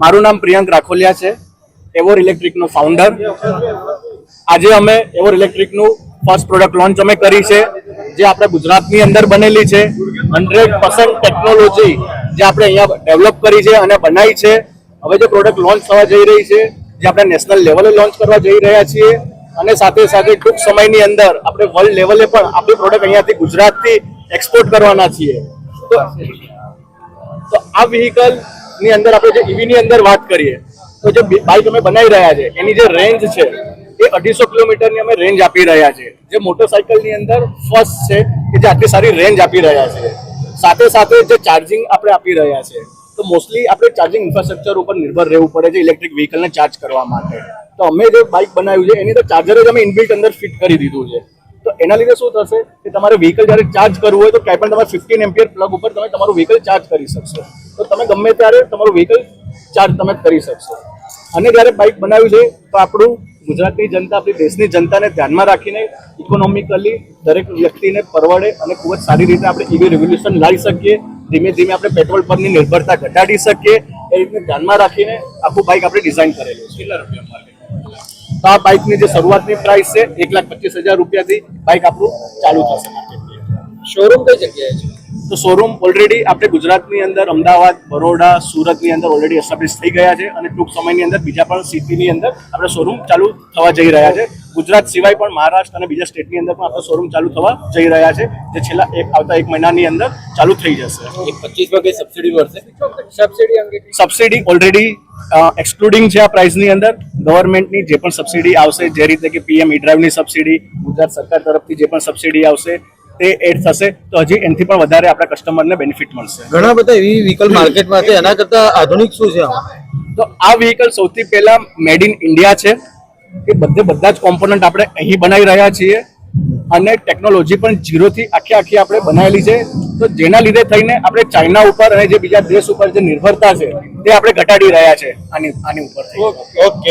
મારું નામ પ્રિયંક રાખોલિયા છે, એવોર ઇલેક્ટ્રિકનો ફાઉન્ડર. આજે અમે એવોર ઇલેક્ટ્રિકનું ફર્સ્ટ પ્રોડક્ટ લોન્ચ અમે કરી છે, જે આપણે ગુજરાતની અંદર બનેલી છે. 100% ટેકનોલોજી જે આપણે અહીંયા ડેવલપ કરી છે અને બનાવી છે. હવે જે પ્રોડક્ટ લોન્ચ થવા જઈ રહી છે, જે આપણે નેશનલ લેવલે લોન્ચ કરવા જઈ રહ્યા છીએ, અને સાથે સાથે ટૂંક સમયની અંદર આપણે વર્લ્ડ લેવલે પણ આપણી પ્રોડક્ટ અહીંયાથી ગુજરાતથી એક્સપોર્ટ કરવાના છીએ. તો આ વ્હીકલ ની અંદર આપણે જે ઈવી ની અંદર વાત કરીએ તો જે બાઇક અમે બનાવી રહ્યા છે એની જે રેન્જ છે એ 250 કિલોમીટરની અમે રેન્જ આપી રહ્યા છે, જે મોટરસાઇકલ ની અંદર ફર્સ્ટ છે કે જે આટલી સારી રેન્જ આપી રહ્યા છે. સાથે સાથે જે ચાર્જિંગ આપણે આપી રહ્યા છે, તો મોસ્ટલી આપણે ચાર્જિંગ ઇન્ફ્રાસ્ટ્રક્ચર ઉપર નિર્ભર રહેવું પડે છે ઇલેક્ટ્રિક વ્હીકલને ચાર્જ કરવા માટે. તો અમે જે બાઇક બનાવ્યું છે એની અંદર ચાર્જર જ અમે ઇનબિલ્ટ અંદર ફિટ કરી દીધું છે. તો એના લીધે શું થશે કે તમારે વ્હીકલ જ્યારે ચાર્જ કરવું હોય તો ક્યાંય પણ તમારે 15 એમ્પિયર પ્લગ ઉપર તમે તમારું વ્હીકલ ચાર્જ કરી શકશો. તો તમે ગમે ત્યારે તમારું વ્હીકલ ચાર્જ તમે કરી શકશો. અને જ્યારે બાઇક બનાવ્યું છે તો આપણું ગુજરાતની જનતા, આપણી દેશની જનતાને ધ્યાનમાં રાખીને ઇકોનોમિકલી દરેક વ્યક્તિને પરવડે અને ખૂબ જ સારી રીતે આપણે ઈવી રેવોલ્યુશન લાવી શકીએ. ધીમે ધીમે આપણે પેટ્રોલ પરની નિર્ભરતા ઘટાડી શકીએ, એ રીતે ધ્યાનમાં રાખીને આખું બાઇક આપણે ડિઝાઇન કરેલું છે. કેટલા રૂપિયા? તો આ બાઇકની જે શરૂઆતની પ્રાઇસ છે 1,25,000 રૂપિયાથી બાઇક આપણું ચાલુ થશે. શોરૂમ કઈ જગ્યાએ છે? તો શોરૂમ ઓલરેડી આપણે ગુજરાતની અંદર અમદાવાદ, બરોડા, સુરતની અંદર ઓલરેડી એસ્ટાબ્લિશ થઈ ગયા છે, અને ટૂંક સમયની અંદર બીજા પણ સિટીની અંદર આપણે શોરૂમ ચાલુ થવા જઈ રહ્યા છે. ગુજરાત સિવાય પણ મહારાષ્ટ્ર અને બીજા સ્ટેટની અંદર પણ આપણે શોરૂમ ચાલુ થવા જઈ રહ્યા છે, જે છેલ્લા આવતા 1 મહિનાની અંદર ચાલુ થઈ જશે. 25 માં કઈ સબસિડી મળશે? સબસિડી ઓલરેડી એક્સક્લુડિંગ છે આ પ્રાઇસની અંદર. ગવર્મેન્ટની જે પણ સબસિડી આવશે, જે રીતે કે પીએમ ઈ ડ્રાઈવની સબસિડી, ગુજરાત સરકાર તરફથી જે પણ સબસિડી આવશે તે એડ થશે, તો હજી એનાથી પણ વધારે આપણા કસ્ટમરને બેનિફિટ મળશે. ઘણા બધા એવી વ્હીકલ માર્કેટમાં છે, એના કરતા આધુનિક શું છે? તો આ વ્હીકલ સૌથી પહેલા મેડ ઇન ઇન્ડિયા છે, કે બધા જ કોમ્પોનન્ટ આપણે અહીં બનાવી રહ્યા છીએ, અને ટેકનોલોજી પણ ઝીરોથી આખી આપણે બનાવેલી છે. તો જેના લીધે થઈને આપણે ચાઇના ઉપર અને જે બીજા દેશ ઉપર જે નિર્ભરતા છે તે આપણે ઘટાડી રહ્યા છે આની ઉપર. ઓકે.